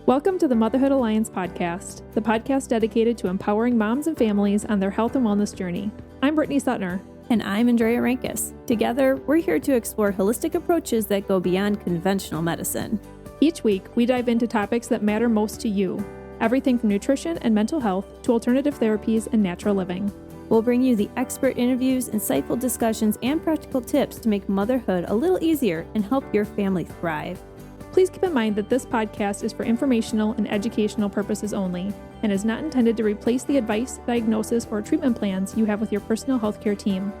Welcome to the Motherhood Alliance podcast, the podcast dedicated to empowering moms and families on their health and wellness journey. I'm Brittany Suttner. And I'm Andrea Rankus. Together, we're here to explore holistic approaches that go beyond conventional medicine. Each week, we dive into topics that matter most to you, everything from nutrition and mental health to alternative therapies and natural living. We'll bring you the expert interviews, insightful discussions, and practical tips to make motherhood a little easier and help your family thrive. Please keep in mind that this podcast is for informational and educational purposes only and is not intended to replace the advice, diagnosis, or treatment plans you have with your personal healthcare team.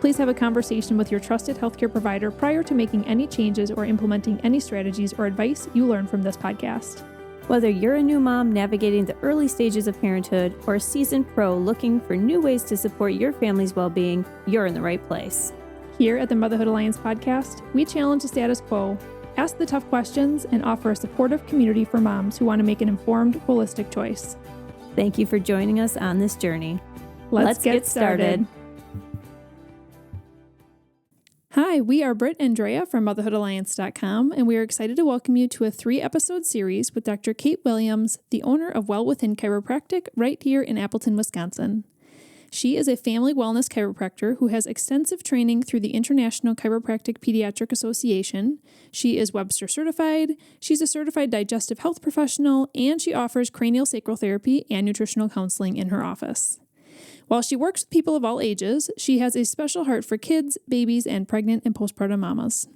Please have a conversation with your trusted healthcare provider prior to making any changes or implementing any strategies or advice you learn from this podcast. Whether you're a new mom navigating the early stages of parenthood or a seasoned pro looking for new ways to support your family's well-being, you're in the right place. Here at the Motherhood Alliance podcast, we challenge the status quo, ask the tough questions, and offer a supportive community for moms who want to make an informed, holistic choice. Thank you for joining us on this journey. Let's get started. Hi, we are Britt and Drea from motherhoodalliance.com, and we are excited to welcome you to a 3-episode series with Dr. Kate Williams, the owner of Well Within Chiropractic, right here in Appleton, Wisconsin. She is a family wellness chiropractor who has extensive training through the International Chiropractic Pediatric Association. She is Webster certified, she's a certified digestive health professional, and she offers cranial sacral therapy and nutritional counseling in her office. While she works with people of all ages, she has a special heart for kids, babies, and pregnant and postpartum mamas.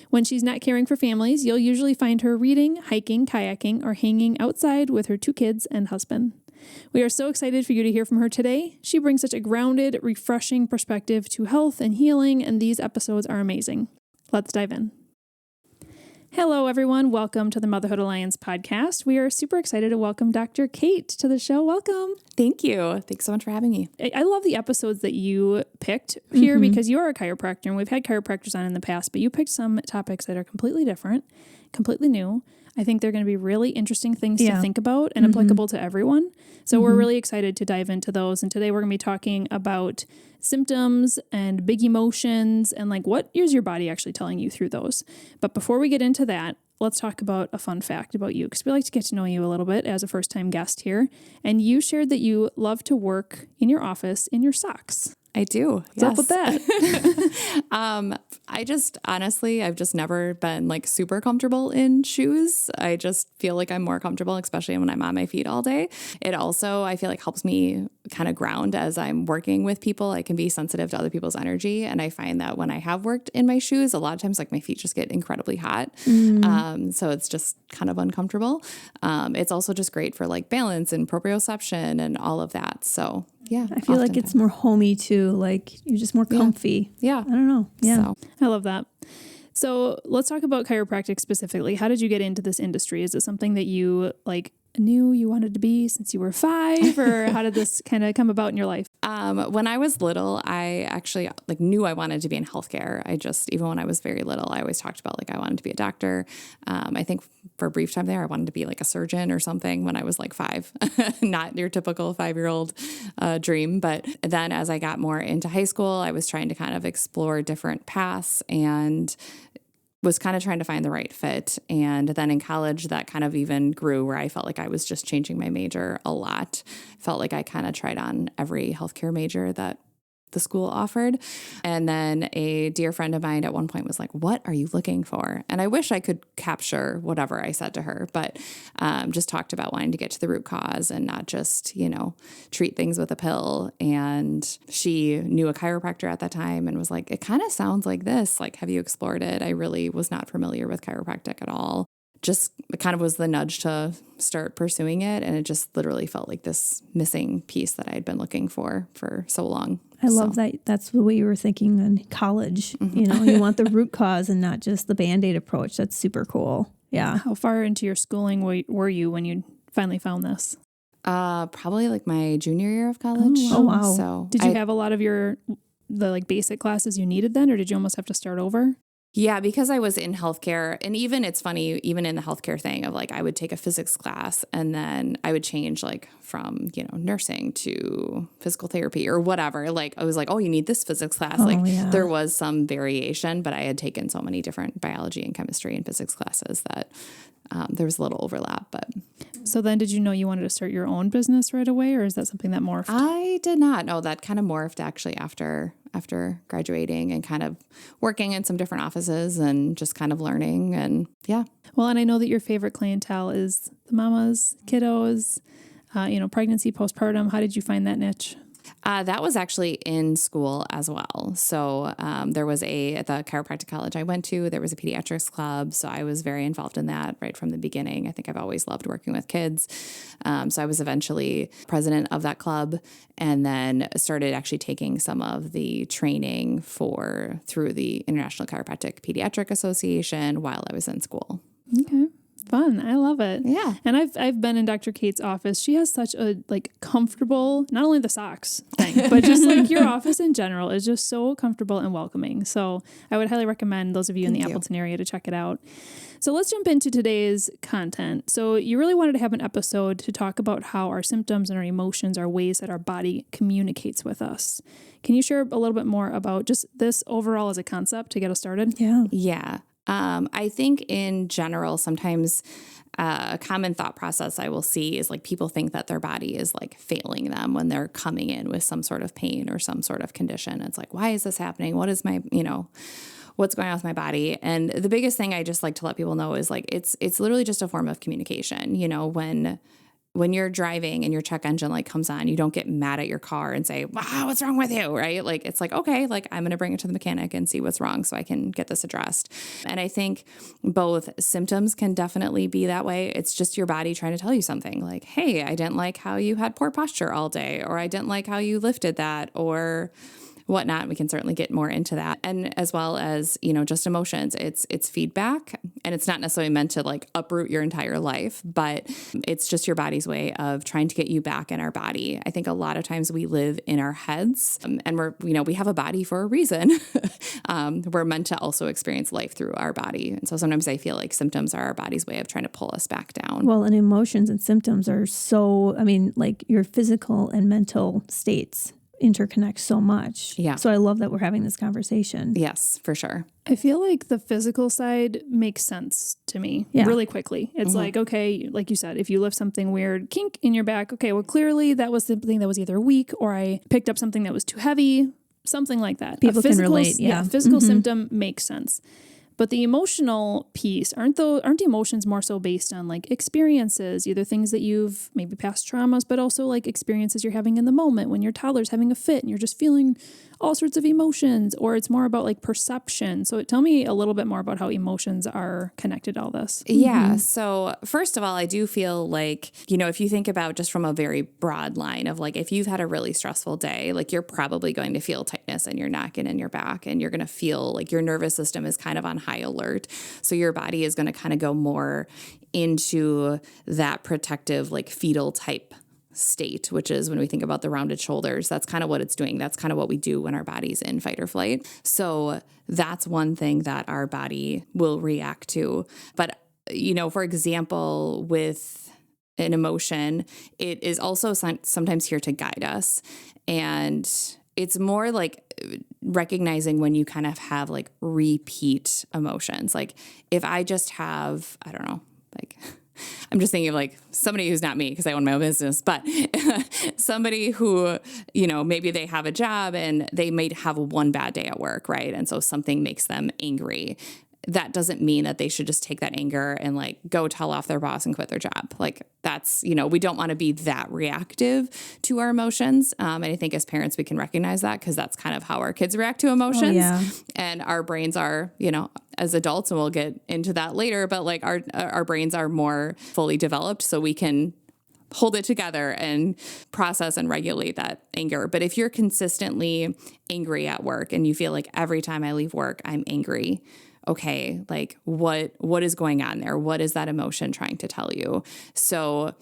When she's not caring for families, you'll usually find her reading, hiking, kayaking, or hanging outside with her 2 kids and husband. We are so excited for you to hear from her today. She brings such a grounded, refreshing perspective to health and healing, and these episodes are amazing. Let's dive in. Hello, everyone. Welcome to the Motherhood Alliance podcast. We are super excited to welcome Dr. Kate to the show. Welcome. Thank you. Thanks so much for having me. I love the episodes that you picked here because you are a chiropractor, and we've had chiropractors on in the past, but you picked some topics that are completely different, completely new. I think they're going to be really interesting things to think about and applicable to everyone. So we're really excited to dive into those. And today we're going to be talking about symptoms and big emotions and like what is your body actually telling you through those. But before we get into that, let's talk about a fun fact about you because we like to get to know you a little bit as a first-time guest here. And you shared that you love to work in your office in your socks. I do. What's up with that? I've just never been like super comfortable in shoes. I just feel like I'm more comfortable, especially when I'm on my feet all day. It also, I feel like helps me kind of ground as I'm working with people. I can be sensitive to other people's energy. And I find that when I have worked in my shoes, a lot of times like my feet just get incredibly hot. So it's just kind of uncomfortable. It's also just great for like balance and proprioception and all of that. So yeah, I feel like it's more homey too. Like you're just more comfy. Yeah. I don't know. Yeah. So. I love that. So let's talk about chiropractic specifically. How did you get into this industry? Is it something that you like knew you wanted to be since you were 5, or how did this kind of come about in your life? When I was little, I actually like knew I wanted to be in healthcare. Even when I was very little, I always talked about like I wanted to be a doctor. I think for a brief time there, I wanted to be like a surgeon or something when I was like 5, not your typical 5-year-old dream. But then as I got more into high school, I was trying to kind of explore different paths and was kind of trying to find the right fit. And then in college, that kind of even grew where I felt like I was just changing my major a lot. Felt like I kind of tried on every healthcare major that the school offered. And then a dear friend of mine at one point was like, "What are you looking for?" And I wish I could capture whatever I said to her, but just talked about wanting to get to the root cause and not just, treat things with a pill. And she knew a chiropractor at that time and was like, "It kind of sounds like this. Like, have you explored it?" I really was not familiar with chiropractic at all. Just it kind of was the nudge to start pursuing it. And it just literally felt like this missing piece that I had been looking for so long. I love that. That's the way you were thinking in college. You want the root cause and not just the Band-Aid approach. That's super cool. Yeah. How far into your schooling were you when you finally found this? Probably like my junior year of college. Oh, wow. So did you have a lot of the like basic classes you needed then, or did you almost have to start over? Yeah, because I was in healthcare, and even it's funny, even in the healthcare thing of like, I would take a physics class and then I would change like from, nursing to physical therapy or whatever. Like I was like, oh, you need this physics class. There was some variation, but I had taken so many different biology and chemistry and physics classes that there was a little overlap, but. So then did you know you wanted to start your own business right away, or is that something that morphed? I did not know. That kind of morphed actually after graduating and kind of working in some different offices and just kind of learning, and yeah. Well, and I know that your favorite clientele is the mamas, kiddos, pregnancy, postpartum. How did you find that niche? That was actually in school as well. So there was at the chiropractic college I went to, there was a pediatrics club. So I was very involved in that right from the beginning. I think I've always loved working with kids. So I was eventually president of that club, and then started actually taking some of the training through the International Chiropractic Pediatric Association while I was in school. Okay. Fun. I love it. Yeah. And I've been in Dr. Kate's office. She has such a comfortable, not only the socks thing, but just your office in general is just so comfortable and welcoming. So I would highly recommend those of you in the Appleton area to check it out. So let's jump into today's content. So you really wanted to have an episode to talk about how our symptoms and our emotions are ways that our body communicates with us. Can you share a little bit more about just this overall as a concept to get us started? Yeah. I think in general, sometimes a common thought process I will see is people think that their body is failing them when they're coming in with some sort of pain or some sort of condition. It's why is this happening? What is my, what's going on with my body? And the biggest thing I just like to let people know is it's literally just a form of communication. When you're driving and your check engine comes on, you don't get mad at your car and say, wow, what's wrong with you? Right? It's okay, I'm going to bring it to the mechanic and see what's wrong so I can get this addressed. And I think both symptoms can definitely be that way. It's just your body trying to tell you something hey, I didn't like how you had poor posture all day, or I didn't like how you lifted that, or whatnot. We can certainly get more into that. And as well as, just emotions, it's feedback, and it's not necessarily meant to uproot your entire life, but it's just your body's way of trying to get you back in our body. I think a lot of times we live in our heads, and we have a body for a reason. We're meant to also experience life through our body. And so sometimes I feel symptoms are our body's way of trying to pull us back down. Well, and emotions and symptoms are your physical and mental states interconnect so much. Yeah. So I love that we're having this conversation. Yes, for sure. I feel the physical side makes sense to me really quickly. It's okay, like you said, if you lift something weird, kink in your back, okay, well, clearly that was something that was either weak, or I picked up something that was too heavy, something like that. People can relate. Yeah. Physical symptom makes sense. But the emotional piece, aren't emotions more so based on experiences, either things that you've maybe past traumas, but also experiences you're having in the moment when your toddler's having a fit and you're just feeling all sorts of emotions, or it's more about perception. So tell me a little bit more about how emotions are connected to all this. Yeah. So first of all, I do feel if you think about just from a very broad line of if you've had a really stressful day, you're probably going to feel tightness in your neck and in your back, and you're going to feel your nervous system is kind of on high alert. So your body is going to kind of go more into that protective, fetal type state, which is when we think about the rounded shoulders, that's kind of what it's doing. That's kind of what we do when our body's in fight or flight. So that's one thing that our body will react to. But, for example, with an emotion, it is also sometimes here to guide us. And it's more recognizing when you kind of have repeat emotions. If I just have, I don't know, I'm just thinking of somebody who's not me because I own my own business, but somebody who, maybe they have a job and they might have one bad day at work, right? And so something makes them angry. That doesn't mean that they should just take that anger and go tell off their boss and quit their job. That's, we don't want to be that reactive to our emotions. And I think as parents, we can recognize that because that's kind of how our kids react to emotions. Oh, yeah. And our brains are, as adults, and we'll get into that later, but our brains are more fully developed so we can hold it together and process and regulate that anger. But if you're consistently angry at work and you feel every time I leave work, I'm angry, okay, what is going on there? What is that emotion trying to tell you? So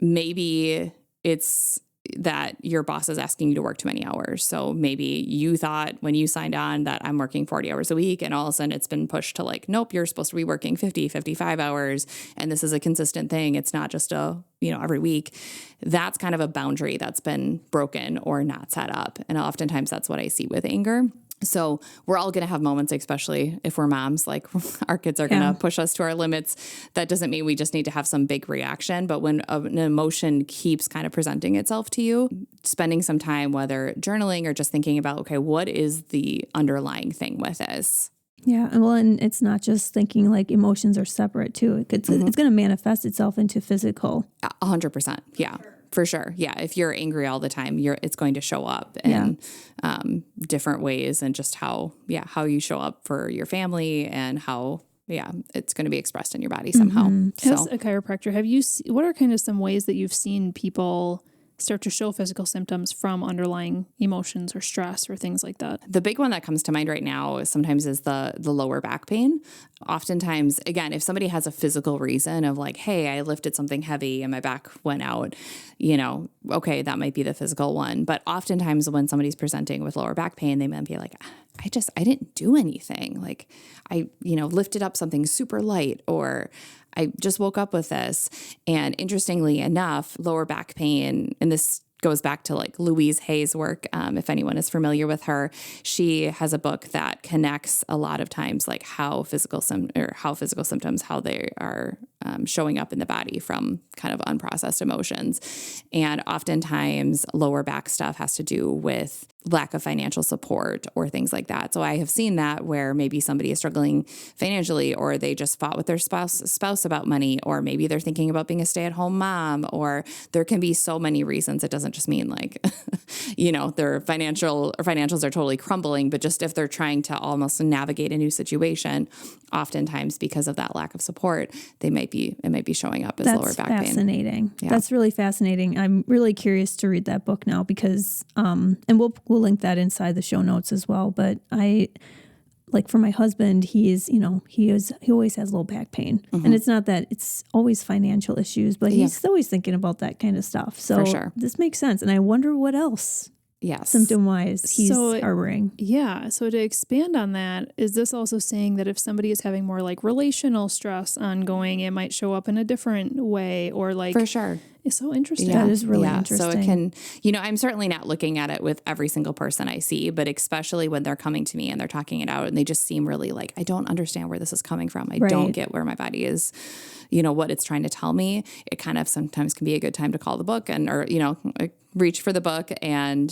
maybe it's that your boss is asking you to work too many hours. So maybe you thought when you signed on that I'm working 40 hours a week, and all of a sudden it's been pushed to nope, you're supposed to be working 50, 55 hours. And this is a consistent thing. It's not just every week. That's kind of a boundary that's been broken or not set up. And oftentimes that's what I see with anger. So we're all going to have moments, especially if we're moms, like our kids are going to push us to our limits. That doesn't mean we just need to have some big reaction. But when an emotion keeps kind of presenting itself to you, spending some time, whether journaling or just thinking about, okay, what is the underlying thing with this? Yeah. And it's not just thinking like emotions are separate too. It's going to manifest itself into physical. 100%. Yeah. For sure. Yeah. If you're angry all the time, it's going to show up in different ways, and just how you show up for your family, and how, it's going to be expressed in your body somehow. So, as a chiropractor, what are kind of some ways that you've seen people start to show physical symptoms from underlying emotions or stress or things like that? the big one that comes to mind right now sometimes is the lower back pain. Oftentimes, again, if somebody has a physical reason of like, hey, I lifted something heavy and my back went out, okay, that might be the physical one. But oftentimes when somebody's presenting with lower back pain, they might be like, I didn't do anything. Like I lifted up something super light, or I just woke up with this. And interestingly enough, lower back pain, and this goes back to like Louise Hay's work. If anyone is familiar with her, she has a book that connects a lot of times like how physical symptoms, how they are showing up in the body from kind of unprocessed emotions. And oftentimes lower back stuff has to do with lack of financial support or things like that. So I have seen that where maybe somebody is struggling financially, or they just fought with their spouse about money, or maybe they're thinking about being a stay-at-home mom, or there can be so many reasons. It doesn't just mean like, their financials are totally crumbling, but just if they're trying to almost navigate a new situation, oftentimes because of that lack of support, it might be showing up as lower back pain. That's fascinating. Yeah. That's really fascinating. I'm really curious to read that book now because, and we'll link that inside the show notes as well. But like for my husband, he always has low back pain, and it's not that it's always financial issues, but he's always thinking about that kind of stuff. So For sure. This makes sense. And I wonder what else symptom wise he's harboring. Yeah. So to expand on that, is this also saying that if somebody is having more like relational stress ongoing, it might show up in a different way, or like For sure. It's so interesting. That is really interesting. So it can, I'm certainly not looking at it with every single person I see, but especially when they're coming to me and they're talking it out and they just seem really like, I don't understand where this is coming from. I don't get where my body is, what it's trying to tell me. It kind of sometimes can be a good time to call the book or reach for the book and,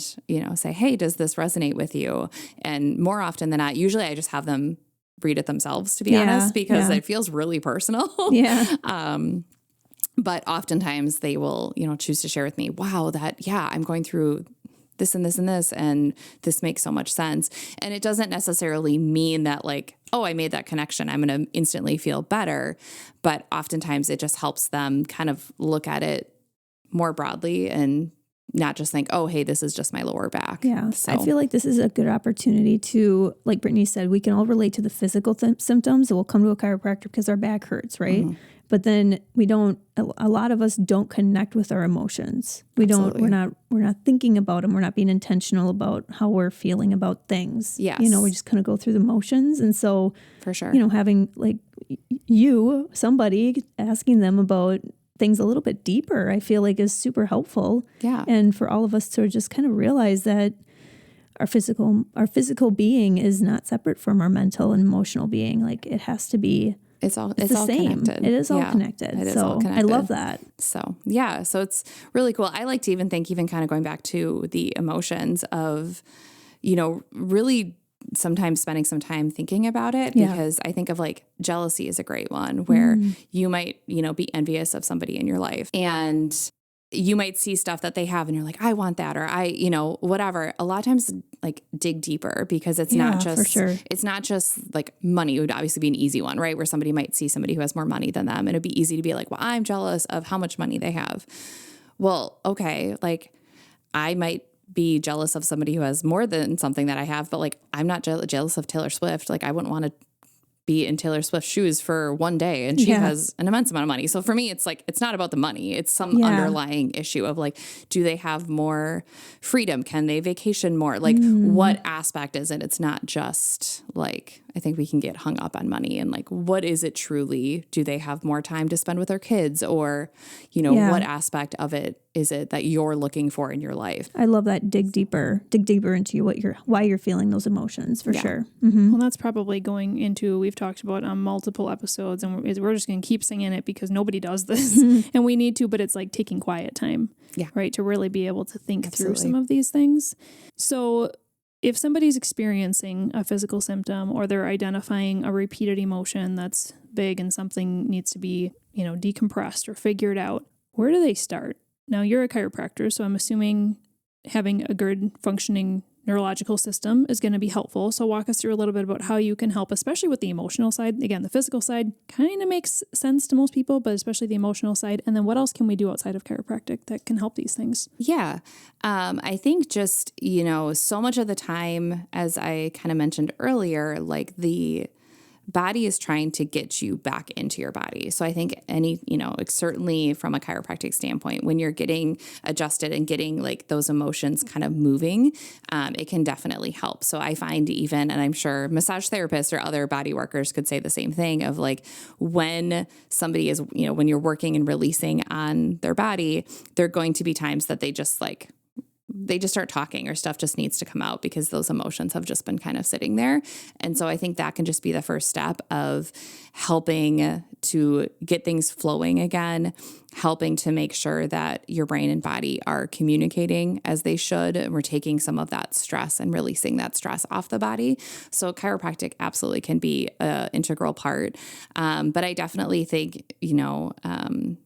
say, hey, does this resonate with you? And more often than not, usually I just have them read it themselves, to be honest, because it feels really personal. But oftentimes they will, choose to share with me, wow, I'm going through this and this and this, and this makes so much sense. And it doesn't necessarily mean that like, oh, I made that connection, I'm going to instantly feel better. But oftentimes it just helps them kind of look at it more broadly and not just think, oh, hey, this is just my lower back. Yeah. So I feel like this is a good opportunity to, like Brittany said, we can all relate to the physical symptoms. We'll come to a chiropractor because our back hurts, right? But then a lot of us don't connect with our emotions. We're not thinking about them. We're not being intentional about how we're feeling about things. Yes. We just kind of go through the motions. And so, for sure, having like somebody asking them about things a little bit deeper, I feel like is super helpful. Yeah. And for all of us to just kind of realize that our physical being is not separate from our mental and emotional being. Like it has to be. It's all same. Connected. It is all connected. It is all connected. I love that. So it's really cool. I like to even think, kind of going back to the emotions of, really sometimes spending some time thinking about it, because I think of like jealousy is a great one where you might, be envious of somebody in your life, and you might see stuff that they have and you're like, I want that, or whatever. A lot of times like dig deeper, because it's not just, for sure. It's not just like money. It would obviously be an easy one, right? Where somebody might see somebody who has more money than them, and it'd be easy to be like, well, I'm jealous of how much money they have. Well, okay. Like I might be jealous of somebody who has more than something that I have, but like, I'm not jealous of Taylor Swift. Like I wouldn't want to be in Taylor Swift's shoes for one day, and she has an immense amount of money. So for me, it's like, it's not about the money. It's some underlying issue of like, do they have more freedom? Can they vacation more? Like what aspect is it? It's not just like, I think we can get hung up on money and like, what is it truly? Do they have more time to spend with their kids? Or, you know, what aspect of it is it that you're looking for in your life? I love that. Dig deeper into why you're feeling those emotions for sure. Well, that's probably going into, we've talked about on multiple episodes, and we're just going to keep singing it because nobody does this and we need to, but it's like taking quiet time, right? To really be able to think through some of these things. So if somebody's experiencing a physical symptom or they're identifying a repeated emotion that's big and something needs to be, you know, decompressed or figured out, where do they start? Now, you're a chiropractor, so I'm assuming having a good functioning neurological system is going to be helpful. So walk us through a little bit about how you can help, especially with the emotional side. Again, the physical side kind of makes sense to most people, but especially the emotional side. And then what else can we do outside of chiropractic that can help these things? Yeah. I think just, you know, so much of the time, as I kind of mentioned earlier, like the body is trying to get you back into your body. So I think certainly from a chiropractic standpoint, when you're getting adjusted and getting like those emotions kind of moving, it can definitely help. So I find even, and I'm sure massage therapists or other body workers could say the same thing of like, when somebody is, you know, when you're working and releasing on their body, there are going to be times that they just start talking or stuff just needs to come out because those emotions have just been kind of sitting there. And so I think that can just be the first step of helping to get things flowing again, helping to make sure that your brain and body are communicating as they should. And we're taking some of that stress and releasing that stress off the body. So chiropractic absolutely can be an integral part. But I definitely think,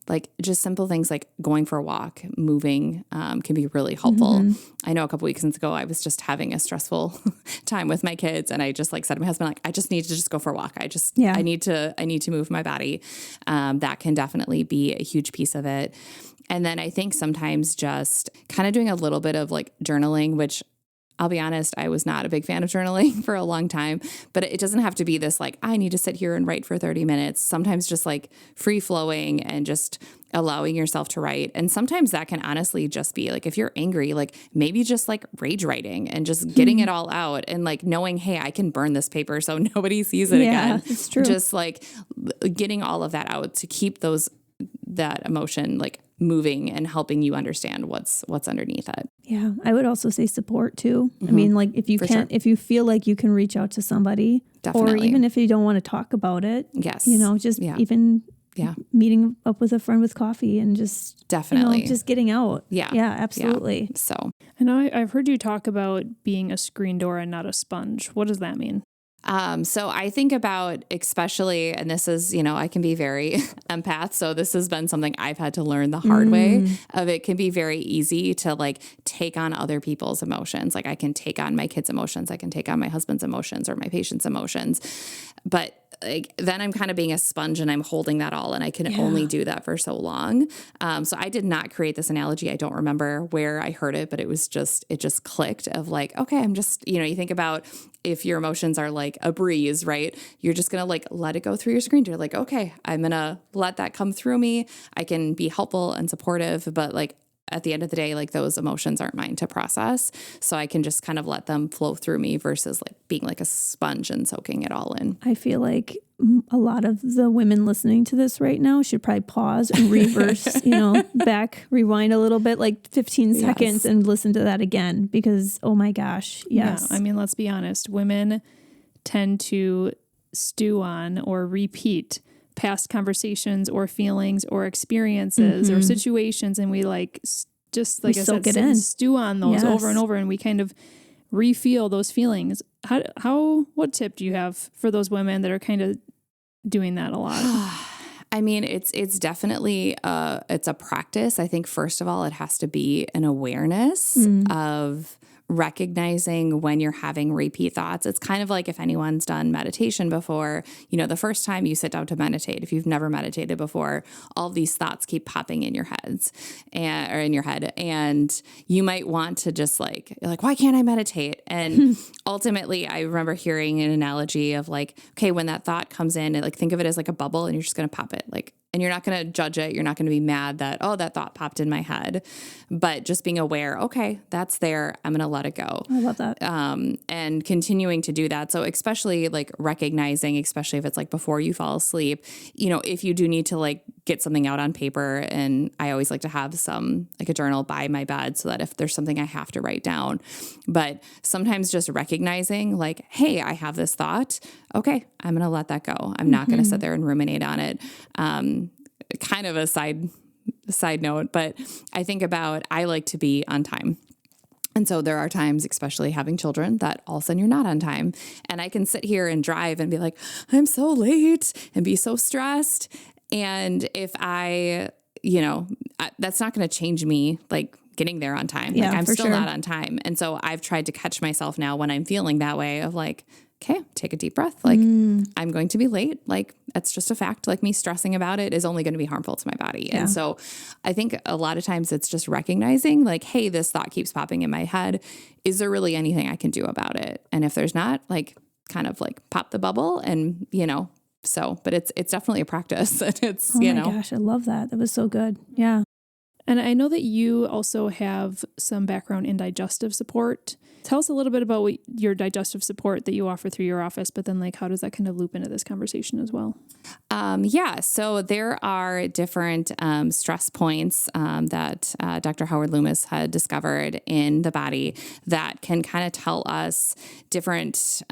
like just simple things like going for a walk, moving can be really helpful. I know a couple weeks ago, I was just having a stressful time with my kids. And I just like said to my husband, like, I just need to just go for a walk. I need to move my body. That can definitely be a huge piece of it. And then I think sometimes just kind of doing a little bit of like journaling, which I'll be honest, I was not a big fan of journaling for a long time, but it doesn't have to be this like, I need to sit here and write for 30 minutes. Sometimes just like free flowing and just allowing yourself to write. And sometimes that can honestly just be like, if you're angry, like maybe just like rage writing and just getting it all out and like knowing, hey, I can burn this paper so nobody sees it again. It's true. Just like getting all of that out to keep that emotion like moving and helping you understand what's underneath it. Yeah. I would also say support too. I mean, like if you if you feel like you can reach out to somebody, definitely. Or even if you don't want to talk about it, yes, just even meeting up with a friend with coffee and just definitely just getting out. Yeah. Yeah, absolutely. Yeah. So I know I've heard you talk about being a screen door and not a sponge. What does that mean? So I think about especially, and this is, I can be very empath. So this has been something I've had to learn the hard way of it can be very easy to like take on other people's emotions. Like I can take on my kids' emotions. I can take on my husband's emotions or my patient's emotions, but like then I'm kind of being a sponge and I'm holding that all. And I can only do that for so long. So I did not create this analogy. I don't remember where I heard it, but it just clicked of like, okay, I'm just, you think about if your emotions are like a breeze, right? You're just going to like let it go through your screen. You're like, okay, I'm going to let that come through me. I can be helpful and supportive, but like at the end of the day, like those emotions aren't mine to process. So I can just kind of let them flow through me versus like being like a sponge and soaking it all in. I feel like a lot of the women listening to this right now should probably pause and reverse, back, rewind a little bit, like 15 seconds and listen to that again because, oh my gosh, yes. Yeah, I mean, let's be honest. Women tend to stew on or repeat past conversations or feelings or experiences or situations. And we like, just like I said, stew on those over and over. And we kind of re-feel those feelings. What tip do you have for those women that are kind of doing that a lot? I mean, it's definitely, it's a practice. I think first of all, it has to be an awareness of recognizing when you're having repeat thoughts. It's kind of like if anyone's done meditation before, the first time you sit down to meditate, if you've never meditated before, all these thoughts keep popping in your heads or in your head. And you might want to just like, why can't I meditate? And ultimately I remember hearing an analogy of like, okay, when that thought comes in, like think of it as like a bubble and you're just going to pop it. Like, And you're not going to judge it. You're not going to be mad that, oh, that thought popped in my head, but just being aware, okay, that's there. I'm going to let it go. I love that. And continuing to do that. So especially like recognizing, especially if it's like before you fall asleep, you know, if you do need to like get something out on paper, and I always like to have some like a journal by my bed so that if there's something I have to write down, but sometimes just recognizing like, hey, I have this thought. Okay, I'm going to let that go. I'm not going to sit there and ruminate on it. Kind of a side note, but I think about, I like to be on time. And so there are times, especially having children, that all of a sudden you're not on time. And I can sit here and drive and be like, I'm so late, and be so stressed. And if that's not going to change me, like getting there on time. Yeah, like I'm still sure. not on time. And so I've tried to catch myself now when I'm feeling that way of like, okay, take a deep breath. Like I'm going to be late. Like that's just a fact. Like me stressing about it is only going to be harmful to my body. Yeah. And so I think a lot of times it's just recognizing like, hey, this thought keeps popping in my head. Is there really anything I can do about it? And if there's not, like kind of like pop the bubble and, but it's definitely a practice. It's, Oh my gosh, I love that. That was so good. Yeah. And I know that you also have some background in digestive support. Tell us a little bit about your digestive support that you offer through your office, but then like how does that kind of loop into this conversation as well? So there are different stress points that Dr. Howard Loomis had discovered in the body that can kind of tell us different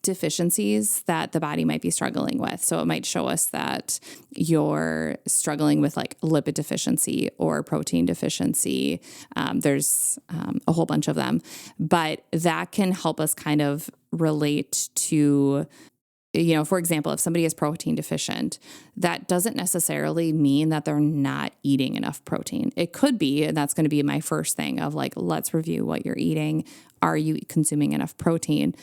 deficiencies that the body might be struggling with. So it might show us that you're struggling with like lipid deficiency or protein deficiency. There's a whole bunch of them, but that can help us kind of relate to, for example, if somebody is protein deficient, that doesn't necessarily mean that they're not eating enough protein. It could be, and that's going to be my first thing of like, let's review what you're eating. Are you consuming enough protein?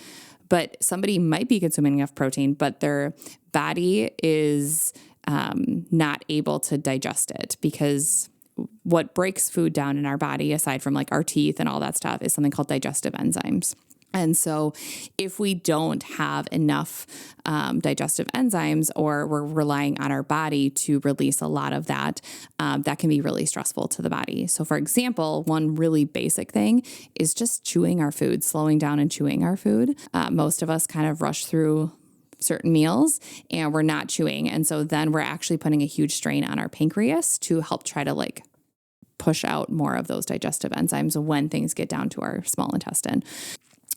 But somebody might be consuming enough protein, but their body is not able to digest it, because what breaks food down in our body, aside from like our teeth and all that stuff, is something called digestive enzymes. And so if we don't have enough digestive enzymes, or we're relying on our body to release a lot of that, that can be really stressful to the body. So for example, one really basic thing is just chewing our food, slowing down and chewing our food. Most of us kind of rush through certain meals and we're not chewing. And so then we're actually putting a huge strain on our pancreas to help try to like push out more of those digestive enzymes when things get down to our small intestine.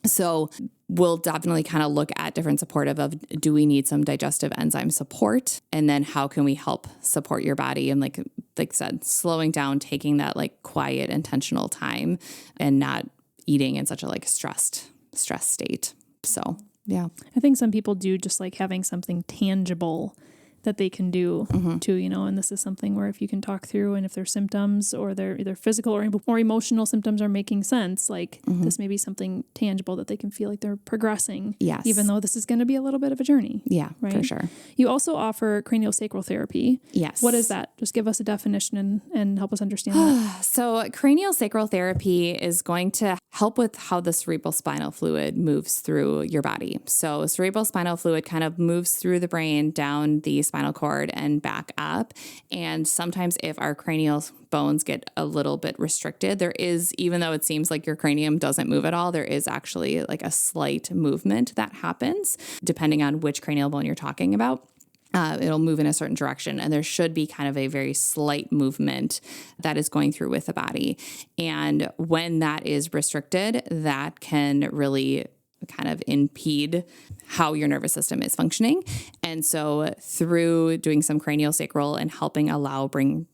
So we'll definitely kind of look at different supportive of, do we need some digestive enzyme support? And then how can we help support your body? And like I said, slowing down, taking that like quiet, intentional time, and not eating in such a like stress state. So, yeah. I think some people do just like having something tangible that they can do too, and this is something where if you can talk through, and if their symptoms or their either physical or emotional symptoms are making sense, like this may be something tangible that they can feel like they're progressing. Yes. Even though this is going to be a little bit of a journey. Yeah, right? for sure. You also offer craniosacral therapy. Yes. What is that? Just give us a definition and help us understand that. So craniosacral therapy is going to help with how the cerebral spinal fluid moves through your body. So cerebral spinal fluid kind of moves through the brain, down the spinal cord and back up. And sometimes if our cranial bones get a little bit restricted, there is, even though it seems like your cranium doesn't move at all, there is actually like a slight movement that happens depending on which cranial bone you're talking about. It'll move in a certain direction, and there should be kind of a very slight movement that is going through with the body. And when that is restricted, that can really kind of impede how your nervous system is functioning. And so through doing some craniosacral and helping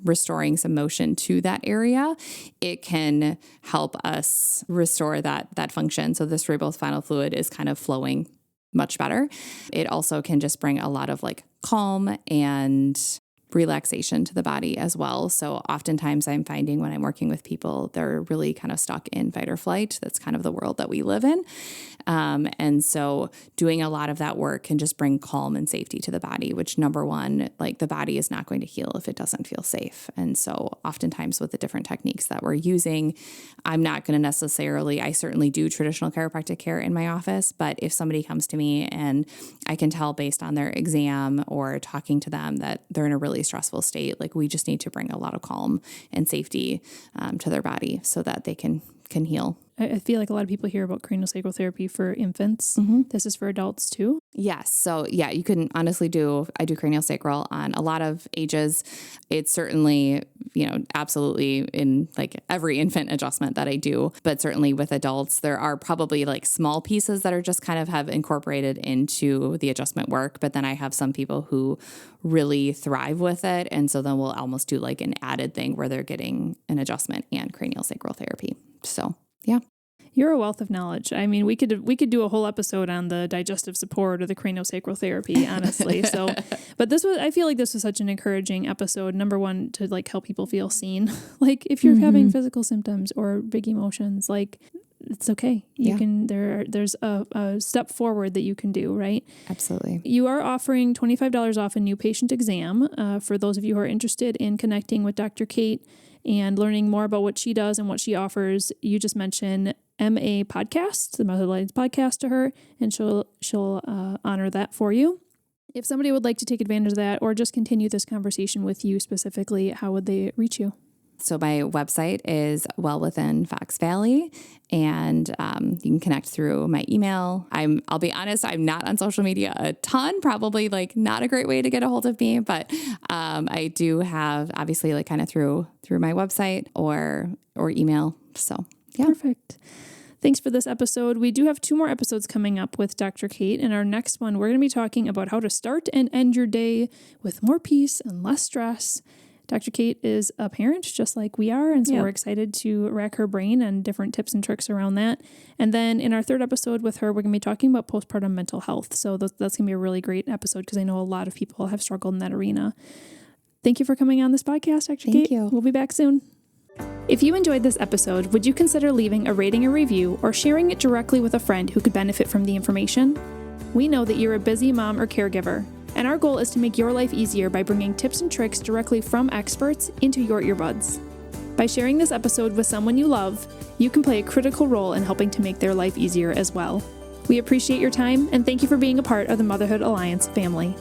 restoring some motion to that area, it can help us restore that function. So the cerebral spinal fluid is kind of flowing much better. It also can just bring a lot of like calm and relaxation to the body as well. So oftentimes I'm finding when I'm working with people, they're really kind of stuck in fight or flight. That's kind of the world that we live in. And so doing a lot of that work can just bring calm and safety to the body, which number one, like the body is not going to heal if it doesn't feel safe. And so oftentimes with the different techniques that we're using, I'm not going to necessarily, I certainly do traditional chiropractic care in my office, but if somebody comes to me and I can tell based on their exam or talking to them that they're in a really stressful state, like we just need to bring a lot of calm and safety to their body so that they can heal. I feel like a lot of people hear about craniosacral therapy for infants. This is for adults too. Yes. So yeah, you can honestly I do craniosacral on a lot of ages. It's certainly, absolutely in like every infant adjustment that I do, but certainly with adults, there are probably like small pieces that are just kind of have incorporated into the adjustment work. But then I have some people who really thrive with it. And so then we'll almost do like an added thing where they're getting an adjustment and craniosacral therapy. So yeah. You're a wealth of knowledge. I mean, we could do a whole episode on the digestive support or the craniosacral therapy, honestly. So, but I feel like this was such an encouraging episode. Number one, to like help people feel seen. Like if you're having physical symptoms or big emotions, like it's okay. You can, there's a step forward that you can do, right? Absolutely. You are offering $25 off a new patient exam for those of you who are interested in connecting with Dr. Kate and learning more about what she does and what she offers. You just mentioned MA Podcast, the Motherhood Alliance podcast, to her, and she'll honor that for you. If somebody would like to take advantage of that or just continue this conversation with you specifically, how would they reach you? So my website is Well Within Fox Valley, and you can connect through my email. I'll be honest, I'm not on social media a ton, probably like not a great way to get a hold of me, but I do have obviously like kind of through my website or email. So yeah. Perfect. Thanks for this episode. We do have 2 more episodes coming up with Dr. Kate. In our next one, we're going to be talking about how to start and end your day with more peace and less stress. Dr. Kate is a parent just like we are, and so we're excited to rack her brain and different tips and tricks around that. And then in our 3rd episode with her, we're going to be talking about postpartum mental health. So that's going to be a really great episode because I know a lot of people have struggled in that arena. Thank you for coming on this podcast, Dr. Kate. Thank you. We'll be back soon. If you enjoyed this episode, would you consider leaving a rating or review or sharing it directly with a friend who could benefit from the information? We know that you're a busy mom or caregiver, and our goal is to make your life easier by bringing tips and tricks directly from experts into your earbuds. By sharing this episode with someone you love, you can play a critical role in helping to make their life easier as well. We appreciate your time, and thank you for being a part of the Motherhood Alliance family.